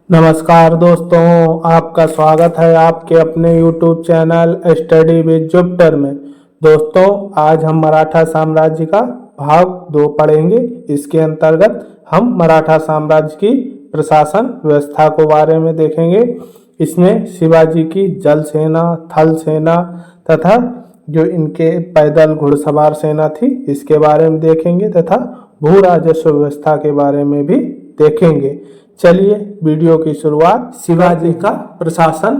नमस्कार दोस्तों, आपका स्वागत है आपके अपने YouTube channel study with Jupiter में। दोस्तों, आज हम मराठा साम्राज्य का भाग 2 पढ़ेंगे। इसके अंतर्गत हम मराठा साम्राज्य की प्रशासन व्यवस्था को बारे में देखेंगे। इसमें शिवाजी की जल सेना, थल सेना तथा जो इनके पैदल घुड़सवार सेना थी इसके बारे में देखेंगे तथा भू राजस्व व्यवस्था के बारे में भी देखेंगे। चलिए वीडियो की शुरुआत। शिवाजी का प्रशासन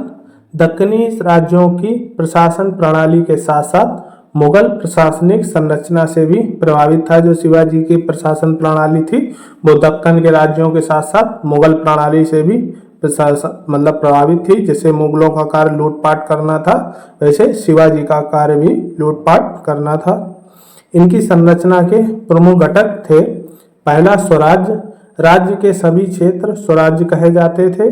दक्कनी राज्यों की प्रशासन प्रणाली के साथ साथ मुगल प्रशासनिक संरचना से भी प्रभावित था। जो शिवाजी की प्रशासन प्रणाली थी वो दक्कन के राज्यों के साथ साथ मुगल प्रणाली से भी प्रभावित थी। जैसे मुगलों का कार्य लूटपाट करना था, वैसे शिवाजी का कार्य भी लूटपाट करना था। इनकी संरचना के प्रमुख घटक थे। पहला, स्वराज्य। राज्य के सभी क्षेत्र स्वराज्य कहे जाते थे।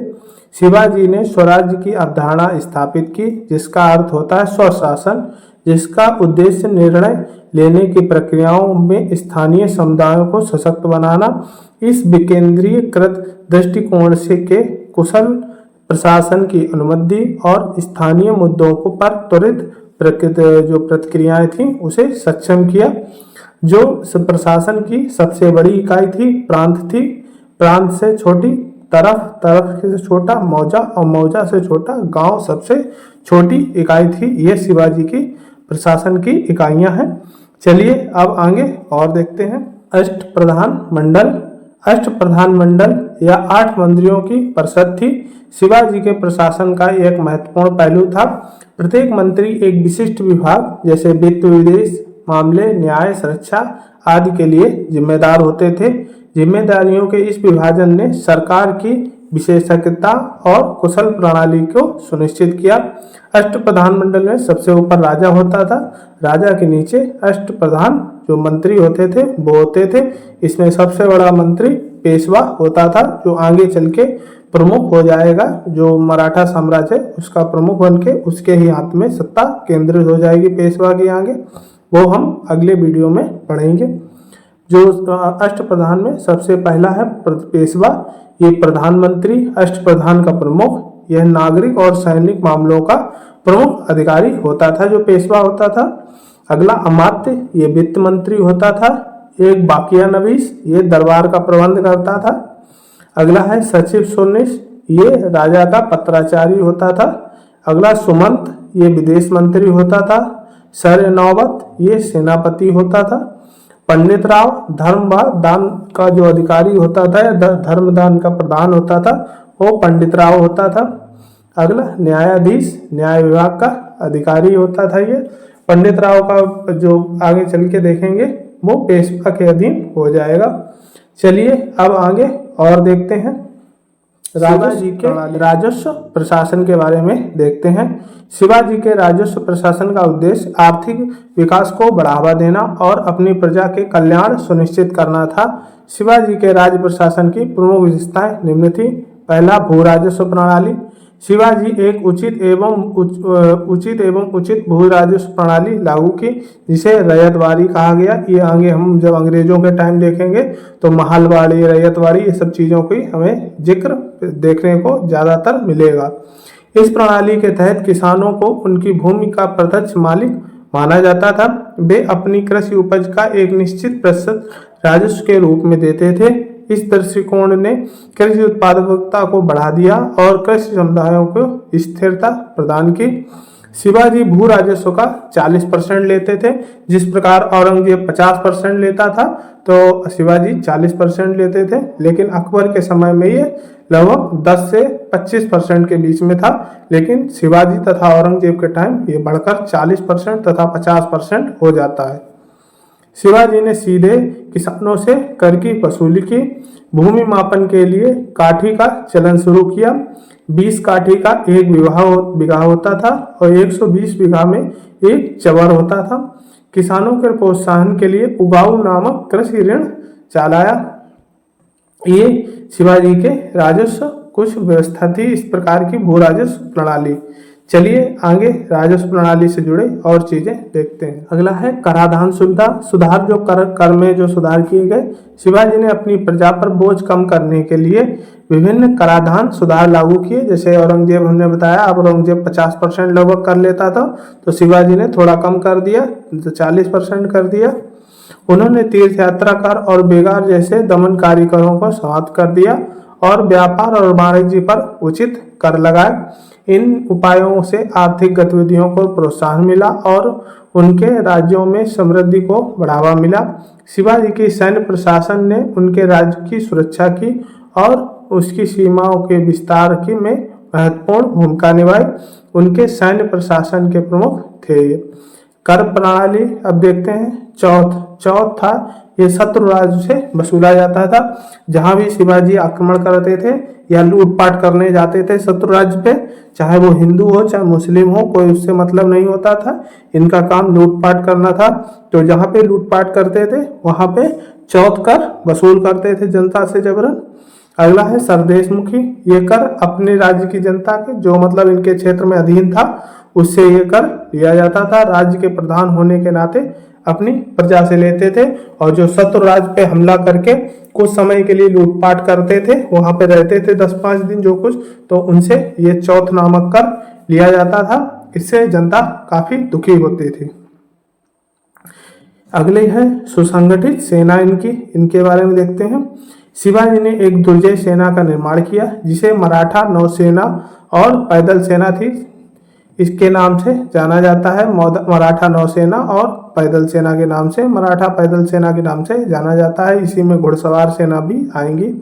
शिवाजी ने स्वराज्य की अवधारणा स्थापित की, जिसका अर्थ होता है स्वशासन, जिसका उद्देश्य निर्णय लेने की प्रक्रियाओं में स्थानीय समुदायों को सशक्त बनाना। इस विकेंद्रीकृत दृष्टिकोण से के कुशल प्रशासन की अनुमति और स्थानीय मुद्दों को पर त्वरित जो प्रतिक्रियाएं थी उसे सक्षम किया। जो प्रशासन की सबसे बड़ी इकाई थी प्रांत थी। प्रांत से छोटी तरफ, तरफ से छोटा मौजा और मौजा से छोटा गांव सबसे छोटी इकाई थी। ये शिवाजी की प्रशासन की इकाइयां हैं। चलिए अब आगे और देखते हैं। अष्टप्रधान मंडल। अष्टप्रधान मंडल या 8 मंत्रियों की परिषद थी। शिवाजी के प्रशासन का एक महत्वपूर्ण पहलू था। प्रत्येक मंत्री एक विशिष्ट विभाग जैसे वित्त, विदेश मामले, न्याय, सुरक्षा आदि के लिए जिम्मेदार होते थे। जिम्मेदारियों के इस विभाजन ने सरकार की विशेषज्ञता और कुशल प्रणाली को सुनिश्चित किया। अष्टप्रधान मंडल में सबसे ऊपर राजा होता था। राजा के नीचे अष्टप्रधान जो मंत्री होते थे वो होते थे। इसमें सबसे बड़ा मंत्री पेशवा होता था, जो आगे चल के प्रमुख हो जाएगा। जो मराठा साम्राज्य है उसका प्रमुख बन के उसके ही हाथ में सत्ता केंद्रित हो जाएगी पेशवा के आगे। वो हम अगले वीडियो में पढ़ेंगे। जो अष्टप्रधान में सबसे पहला है पेशवा। ये प्रधानमंत्री अष्टप्रधान का प्रमुख, यह नागरिक और सैनिक मामलों का प्रमुख अधिकारी होता था जो पेशवा होता था। अगला अमात्य, ये वित्त मंत्री होता था। एक बाकिया नवीस, ये दरबार का प्रबंध करता था। अगला है सचिव सुन्निस, ये राजा का पत्राचारी होता था। अगला सुमंत, ये विदेश मंत्री होता था। सर नौबत, ये सेनापति होता था। पंडित राव, धर्म व दान का जो अधिकारी होता था या धर्मदान का प्रधान होता था वो पंडित राव होता था। अगला न्यायाधीश, न्याय विभाग का अधिकारी होता था। ये पंडित राव का जो आगे चल के देखेंगे वो पेशवा के अधीन हो जाएगा। चलिए अब आगे और देखते हैं। शिवाजी के राजस्व प्रशासन के बारे में देखते हैं। शिवाजी के राजस्व प्रशासन का उद्देश्य आर्थिक विकास को बढ़ावा देना और अपनी प्रजा के कल्याण सुनिश्चित करना था। शिवाजी के राज्य प्रशासन की प्रमुख विशेषताएं निम्न थी। पहला, भू राजस्व प्रणाली। शिवाजी एक उचित एवं उचित भू राजस्व प्रणाली लागू की, जिसे रैयतवाड़ी कहा गया। ये आगे हम जब अंग्रेजों के टाइम देखेंगे तो महलवाड़ी, रैयतवाड़ी, ये सब चीज़ों की हमें जिक्र देखने को ज़्यादातर मिलेगा। इस प्रणाली के तहत किसानों को उनकी भूमि का प्रत्यक्ष मालिक माना जाता था। वे अपनी कृषि उपज का एक निश्चित प्रतिशत राजस्व के रूप में देते थे। इस दृष्टिकोण ने कृषि उत्पादकता को बढ़ा दिया और कृषि समुदायों को स्थिरता प्रदान की। शिवाजी भू राजस्व का 40% लेते थे। जिस प्रकार औरंगजेब 50% लेता था तो शिवाजी 40% लेते थे, लेकिन अकबर के समय में ये लगभग 10 से 25% के बीच में था। लेकिन शिवाजी तथा औरंगजेब के टाइम ये बढ़कर 40% तथा 50% हो जाता है। शिवाजी ने सीधे किसानों से कर की वसूली की। भूमि मापन के लिए काठी का चलन शुरू किया। 20 काठी का एक बीघा होता था और 120 बीघा में एक चवर होता था। किसानों के प्रोत्साहन के लिए उगाऊ नामक कृषि ऋण चलाया। ये शिवाजी के राजस्व कुछ व्यवस्था थी। इस प्रकार की भू राजस्व प्रणाली। चलिए आगे राजस्व प्रणाली से जुड़े और चीजें देखते हैं। अगला है कराधान सुधार जो कर में जो सुधार किए गए। शिवाजी ने अपनी प्रजा पर बोझ कम करने के लिए विभिन्न कराधान सुधार लागू किए। जैसे औरंगजेब हमने बताया, अब औरंगजेब 50% लगभग कर लेता था, तो शिवाजी ने थोड़ा कम कर दिया, तो 40% कर दिया। उन्होंने तीर्थ यात्रा कर और बेगार जैसे दमनकारी करों को समाप्त कर दिया और व्यापार और वाणिज्य पर उचित कर लगाए। इन उपायों से आर्थिक गतिविधियों को प्रोत्साहन मिला और उनके राज्यों में समृद्धि को बढ़ावा मिला। शिवाजी की सैन्य प्रशासन ने उनके राज्य की सुरक्षा की और उसकी सीमाओं के विस्तार की में महत्वपूर्ण भूमिका निभाई। उनके सैन्य प्रशासन के प्रमुख थे। कर प्रणाली अब देखते हैं। चौथ था, ये शत्रु राज्य से वसूला जाता था। जहां भी शिवाजी आक्रमण करते थे या लूटपाट करने जाते थे शत्रु राज्य पे, चाहे वो हिंदू हो चाहे मुस्लिम हो, कोई उससे मतलब नहीं होता था। इनका काम लूटपाट करना था। तो जहां पे लूटपाट करते थे वहां पे चौथ कर वसूल करते थे जनता से जबरन। अगला है सरदेशमुखी। ये कर अपने राज्य की जनता के, जो मतलब इनके क्षेत्र में अधीन था, उससे ये कर लिया जाता था। राज्य के प्रधान होने के नाते अपनी प्रजा से लेते थे और जो शत्रु राज्य पे हमला करके कुछ समय के लिए लूटपाट करते थे, वहां पे रहते थे 10-5 दिन जो कुछ, तो उनसे ये चौथ नामक कर लिया जाता था। इससे जनता काफी दुखी होती थी। अगले है सुसंगठित सेना। इनके बारे में देखते हैं। शिवाजी ने एक दुर्जय सेना का निर्माण किया जिसे मराठा नौसेना और पैदल सेना थी, इसके नाम से जाना जाता है। मराठा नौसेना और पैदल सेना के नाम से, मराठा पैदल सेना के नाम से जाना जाता है। इसी में घुड़सवार सेना भी आएंगी।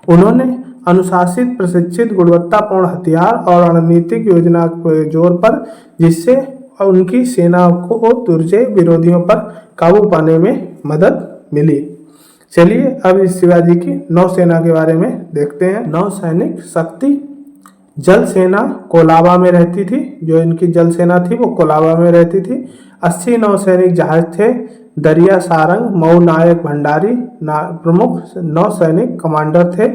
उन्होंने अनुशासित, प्रशिक्षित, गुणवत्तापूर्ण हथियार और रणनीतिक योजना के जोर पर, जिससे उनकी सेना को दुर्जय विरोधियों पर काबू पाने में मदद मिली। चलिए अब इस शिवाजी की नौसेना के बारे में देखते हैं। नौसैनिक शक्ति। जल सेना कोलाबा में रहती थी। जो इनकी जल सेना थी वो कोलाबा में रहती थी। 80 नौसैनिक जहाज थे। दरिया सारंग, मऊ नायक भंडारी प्रमुख नौसैनिक कमांडर थे।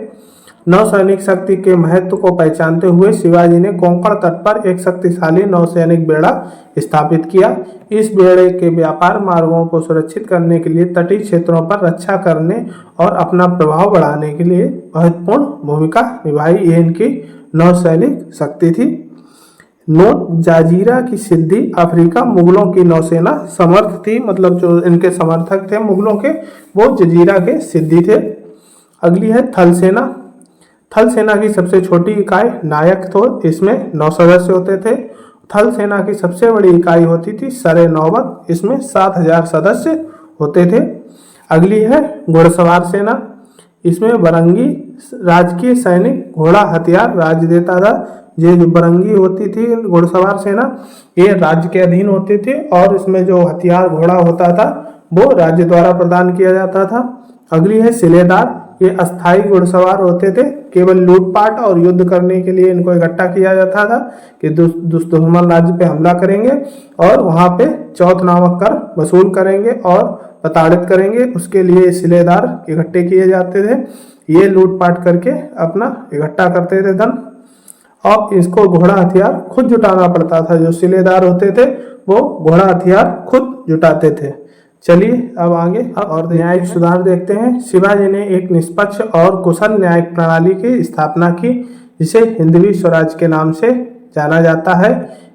नौसैनिक शक्ति के महत्व को पहचानते हुए शिवाजी ने कोंकण तट पर एक शक्तिशाली नौसैनिक बेड़ा स्थापित किया। इस बेड़े के व्यापार मार्गों को सुरक्षित करने के लिए, तटीय क्षेत्रों पर रक्षा करने और अपना प्रभाव बढ़ाने के लिए महत्वपूर्ण भूमिका निभाई। ये इनकी नौसैनिक शक्ति थी। नोट जाजीरा की सिद्धि। अफ्रीका मुगलों की नौसेना समर्थ थी, मतलब जो इनके समर्थक थे मुगलों के, वो जजीरा के सिद्धि थे। अगली है थल सेना। थल सेना की सबसे छोटी इकाई नायक थो, इसमें 9 सदस्य होते थे। थल सेना की सबसे बड़ी इकाई होती थी सरे नौबत, इसमें 7000 सदस्य होते थे। अगली है घुड़सवार सेना। इसमें बरंगी राजकीय सैनिक घोड़ा हथियार राज्य देता था। ये जो बरंगी होती थी घुड़सवार सेना, ये राज्य के अधीन होती थी और इसमें जो हथियार घोड़ा होता था वो राज्य द्वारा प्रदान किया जाता था। अगली है सिलेदार। ये अस्थायी घुड़सवार होते थे, केवल लूटपाट और युद्ध करने के लिए इनको इकट्ठा किया जाता था कि दुश्मन राज्य पे हमला करेंगे और वहां पे चौथ नामक कर वसूल करेंगे और प्रताड़ित करेंगे। उसके लिए सिलेदार इकट्ठे किए जाते थे। ये लूटपाट करके अपना इकट्ठा करते थे धन, और इसको घोड़ा हथियार खुद जुटाना पड़ता था। जो सिलेदार होते थे वो घोड़ा हथियार खुद जुटाते थे। चलिए अब आगे और न्यायिक सुधार देखते हैं। शिवाजी ने एक निष्पक्ष और कुशल न्यायिक प्रणाली की स्थापना की, जिसे हिंदवी स्वराज के नाम से जाना जाता है।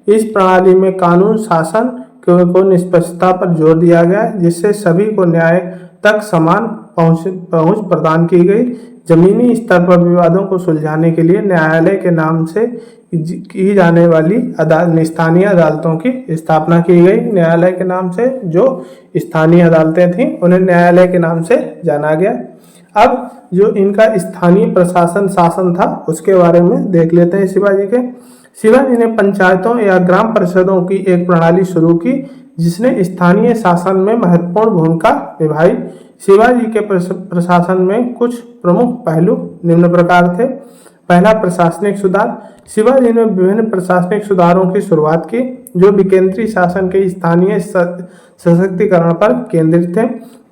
इस प्रणाली में कानून शासन को निष्पक्षता पर जोर दिया गया, जिससे सभी को न्याय तक समान पहुंच प्रदान की गई। जमीनी स्तर पर विवादों को सुलझाने के लिए न्यायालय के नाम से की जाने वाली स्थानीय अदालतों की स्थापना की गई। न्यायालय के नाम से जो स्थानीय अदालतें थीं उन्हें न्यायालय के नाम से जाना गया। अब जो इनका स्थानीय प्रशासन शासन था उसके बारे में देख लेते हैं शिवाजी के। शिवाजी ने पंचायतों या ग्राम परिषदों की एक प्रणाली शुरू की, जिसने स्थानीय शासन में महत्वपूर्ण भूमिका निभाई। शिवाजी के प्रशासन में कुछ प्रमुख पहलू निम्न प्रकार थे। पहला, प्रशासनिक सुधार। शिवाजी ने विभिन्न प्रशासनिक सुधारों की शुरुआत की, जो विकेंद्रीय शासन के स्थानीय सशक्तिकरण पर केंद्रित थे।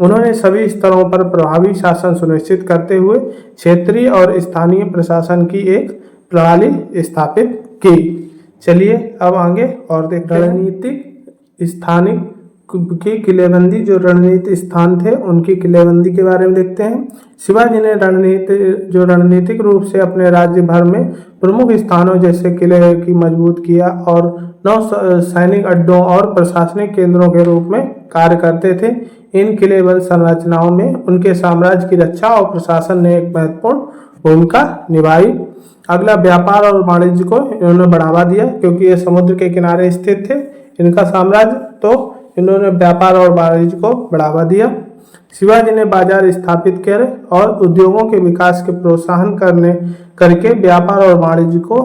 उन्होंने सभी स्तरों पर प्रभावी शासन सुनिश्चित करते हुए क्षेत्रीय और स्थानीय प्रशासन की एक प्रणाली स्थापित की। चलिए अब आगे और देखते हैं रणनीतिक स्थानिक की किलेबंदी, जो रणनीतिक स्थान थे उनकी किलेबंदी के बारे में देखते हैं। शिवाजी ने रणनीतिक रूप से अपने राज्य भर में प्रमुख स्थानों जैसे किले की मजबूत किया और 9 सैनिक अड्डों और प्रशासनिक केंद्रों के रूप में कार्य करते थे। इन किलेबंद संरचनाओं में उनके साम्राज्य की रक्षा और प्रशासन ने एक महत्वपूर्ण भूमिका निभाई। अगला, व्यापार और वाणिज्य को इन्होंने बढ़ावा दिया, क्योंकि ये समुद्र के किनारे स्थित थे इनका साम्राज्य, तो इन्होंने व्यापार और वाणिज्य को बढ़ावा दिया। शिवाजी ने बाजार स्थापित करे और उद्योगों के विकास के प्रोत्साहन करके व्यापार और वाणिज्य को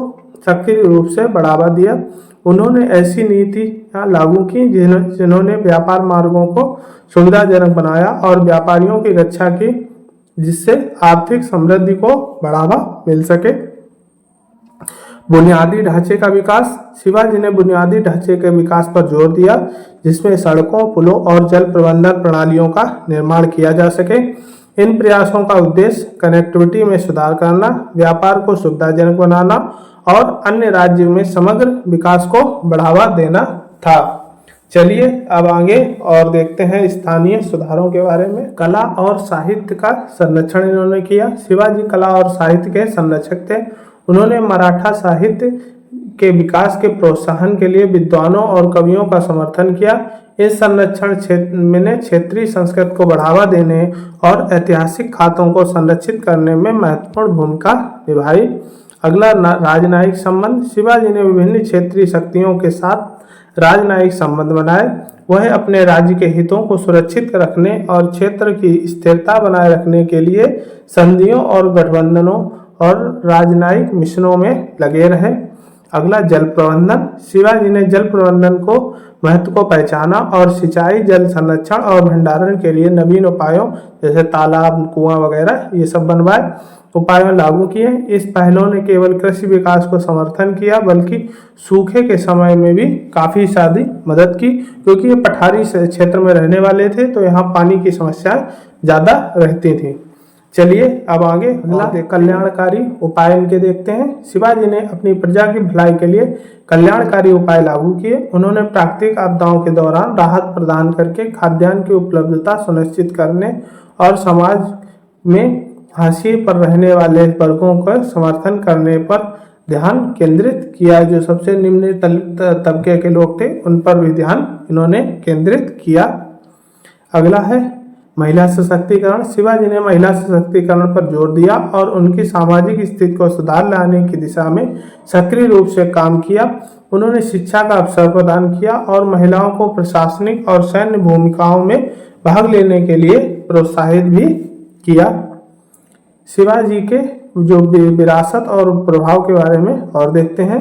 सक्रिय रूप से बढ़ावा दिया। उन्होंने ऐसी नीतियां लागू की जिन्होंने व्यापार मार्गों को सुविधाजनक बनाया और व्यापारियों की रक्षा की, जिससे आर्थिक समृद्धि को बढ़ावा मिल सके। बुनियादी ढांचे का विकास, शिवाजी ने बुनियादी ढांचे के विकास पर जोर दिया, जिसमें सड़कों, पुलों और जल प्रबंधन प्रणालियों का निर्माण किया जा सके। इन प्रयासों का उद्देश्य कनेक्टिविटी में सुधार करना, व्यापार को सुविधाजनक बनाना और अन्य राज्यों में समग्र विकास को बढ़ावा देना था। चलिए अब आगे और देखते हैं स्थानीय सुधारों के बारे में। कला और साहित्य का संरक्षण इन्होंने किया। शिवाजी कला और साहित्य के संरक्षक थे। उन्होंने मराठा साहित्य के विकास के प्रोत्साहन के लिए विद्वानों और कवियों का समर्थन किया। इस संरक्षण में क्षेत्रीय संस्कृति को बढ़ावा देने और ऐतिहासिक खातों को संरक्षित करने में महत्वपूर्ण भूमिका निभाई। अगला, राजनयिक संबंध। शिवाजी ने विभिन्न क्षेत्रीय शक्तियों के साथ राजनयिक संबंध बनाए। वह अपने राज्य के हितों को सुरक्षित रखने और क्षेत्र की स्थिरता बनाए रखने के लिए संधियों और गठबंधनों और राजनयिक मिशनों में लगे रहे। अगला, जल प्रबंधन। शिवाजी ने जल प्रबंधन को महत्व को पहचाना और सिंचाई, जल संरक्षण और भंडारण के लिए नवीन उपायों जैसे तालाब, कुआं वगैरह ये सब बनवाए उपायों लागू किए। इस पहलों ने केवल कृषि विकास को समर्थन किया, बल्कि सूखे के समय में भी काफी सारी मदद की, क्योंकि ये पठारी क्षेत्र में रहने वाले थे, तो यहाँ पानी की समस्याएं ज्यादा रहती थी। चलिए अब आगे अगला कल्याणकारी उपाय इनके देखते हैं। शिवाजी ने अपनी प्रजा की भलाई के लिए कल्याणकारी उपाय लागू किए। उन्होंने प्राकृतिक आपदाओं के दौरान राहत प्रदान करके खाद्यान्न की उपलब्धता सुनिश्चित करने और समाज में हाशिए पर रहने वाले वर्गों का समर्थन करने पर ध्यान केंद्रित किया। जो सबसे निम्न तबके के लोग थे उन पर भी ध्यान इन्होंने केंद्रित किया। अगला है महिला सशक्तिकरण। शिवाजी ने महिला सशक्तिकरण पर जोर दिया और उनकी सामाजिक स्थिति को सुधार लाने की दिशा में सक्रिय रूप से काम किया। उन्होंने शिक्षा का अवसर प्रदान किया और महिलाओं को प्रशासनिक और सैन्य भूमिकाओं में भाग लेने के लिए प्रोत्साहित भी किया। शिवाजी के जो विरासत और प्रभाव के बारे में और देखते हैं।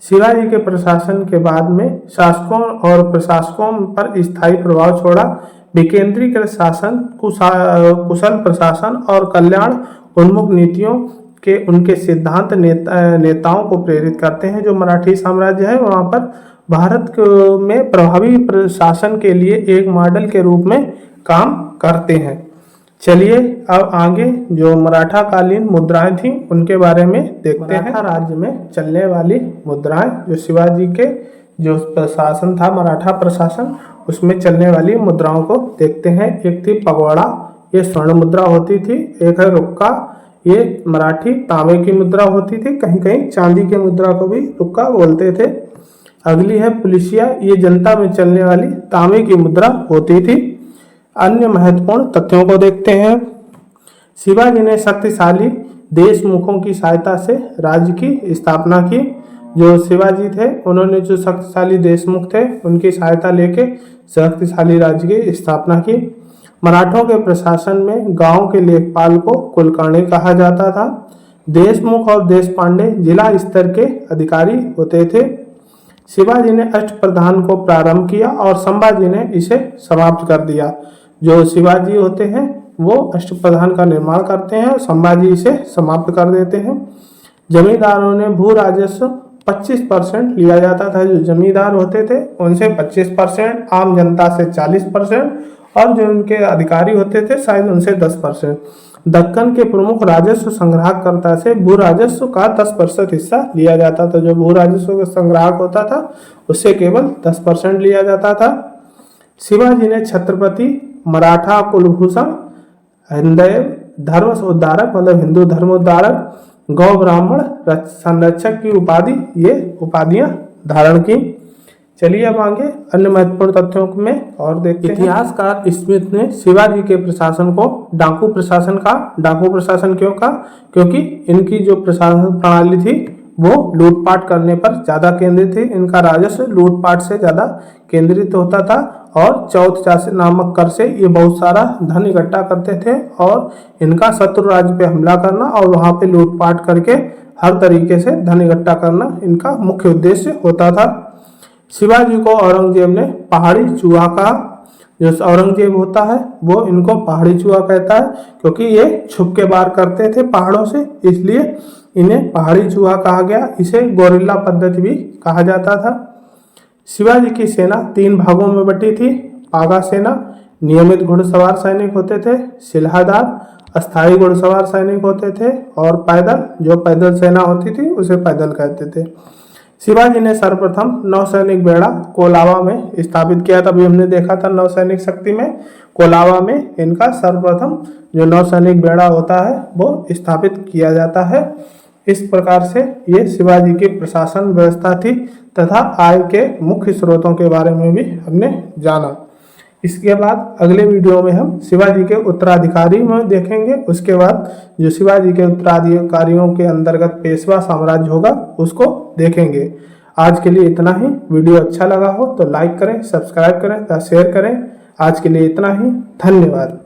शिवाजी के प्रशासन के बाद में शासकों और प्रशासकों पर स्थायी प्रभाव छोड़ा। विकेंद्रीकृत शासन, कुशल प्रशासन और कल्याण उन्मुख नीतियों के उनके सिद्धांत नेताओं को प्रेरित करते हैं। जो मराठी साम्राज्य है वहाँ पर भारत में प्रभावी प्रशासन के लिए एक मॉडल के रूप में काम करते हैं। चलिए अब आगे जो मराठा कालीन मुद्राएं थी उनके बारे में देखते हैं। मराठा राज्य में चलने वाली मुद्राएं, जो शिवाजी के जो प्रशासन था मराठा प्रशासन, उसमें चलने वाली मुद्राओं को देखते हैं। एक थी पगवाड़ा, ये स्वर्ण मुद्रा होती थी। एक है रुक्का, ये मराठी तांबे की मुद्रा होती थी। कहीं कहीं चांदी की मुद्रा को भी रुक्का बोलते थे। अगली है पुलिसिया, ये जनता में चलने वाली तांबे की मुद्रा होती थी। अन्य महत्वपूर्ण तथ्यों को देखते हैं। शिवाजी ने शक्तिशाली देशमुखों की सहायता से राज्य की स्थापना की। जो शिवाजी थे उन्होंने जो शक्तिशाली देशमुख थे उनकी सहायता लेके शक्तिशाली राज्य की स्थापना की। मराठों के प्रशासन में गांव के लेखपाल को कुलकर्णी कहा जाता था। देशमुख और देशपांडे जिला स्तर के अधिकारी होते थे। शिवाजी ने अष्टप्रधान को प्रारंभ किया और संभाजी ने इसे समाप्त कर दिया। जो शिवाजी होते हैं वो अष्टप्रधान का निर्माण करते हैं और संभाजी इसे समाप्त कर देते हैं। जमींदारों ने भू राजस्व 25% लिया जाता था। जो जमींदार होते थे उनसे 25%, आम जनता से 40% और जो उनके अधिकारी होते थे शायद उनसे 10%। दक्कन के प्रमुख राजस्व संग्राहकर्ता से भू राजस्व का 10% हिस्सा लिया जाता था। जो भू राजस्व का संग्राहक होता था उससे केवल 10% लिया जाता था। शिवाजी ने छत्रपति मराठा कुलभूषण हिंदय धर्म उद्धारक मतलब हिंदू धर्म उद्धारक गौ ब्राह्मण संरक्षक की ये उपाधियां धारण की। चलिए अब आगे अन्य महत्वपूर्ण तथ्यों में और देखते हैं। इतिहासकार स्मिथ ने शिवाजी के प्रशासन को डाकू प्रशासन कहा। डाकू प्रशासन क्यों कहा? क्योंकि इनकी जो प्रशासन प्रणाली थी वो लूटपाट करने पर ज्यादा केंद्रित थी। इनका राजस्व लूटपाट से ज्यादा केंद्रित होता था और चौथ चांस नामक कर से ये बहुत सारा धन इकट्ठा करते थे और इनका शत्रु राज्य पे हमला करना और वहां पे लूटपाट करके हर तरीके से धन इकट्ठा करना इनका मुख्य उद्देश्य होता था। शिवाजी को औरंगजेब ने पहाड़ी चूहा कहा। जो औरंगजेब होता है वो इनको पहाड़ी चूहा कहता है क्योंकि ये छुप के वार करते थे पहाड़ों से, इसलिए इन्हें पहाड़ी चूहा कहा गया। इसे गोरिल्ला पद्धति भी कहा जाता था। शिवाजी की सेना 3 भागों में बटी थी। पागा सेना नियमित घुड़सवार सैनिक होते थे, सिलाहदार अस्थायी घुड़सवार सैनिक होते थे और पैदल जो पैदल सेना होती थी उसे पैदल कहते थे। शिवाजी ने सर्वप्रथम नौसैनिक बेड़ा कोलाबा में स्थापित किया था। अभी हमने देखा था नौसैनिक शक्ति में कोलाबा में इनका सर्वप्रथम जो नौसैनिक बेड़ा होता है वो स्थापित किया जाता है। इस प्रकार से ये शिवाजी की प्रशासन व्यवस्था थी तथा आय के मुख्य स्रोतों के बारे में भी हमने जाना। इसके बाद अगले वीडियो में हम शिवाजी के उत्तराधिकारी में देखेंगे। उसके बाद जो शिवाजी के उत्तराधिकारियों के अंतर्गत पेशवा साम्राज्य होगा उसको देखेंगे। आज के लिए इतना ही। वीडियो अच्छा लगा हो तो लाइक करें, सब्सक्राइब करें, शेयर करें। आज के लिए इतना ही। धन्यवाद।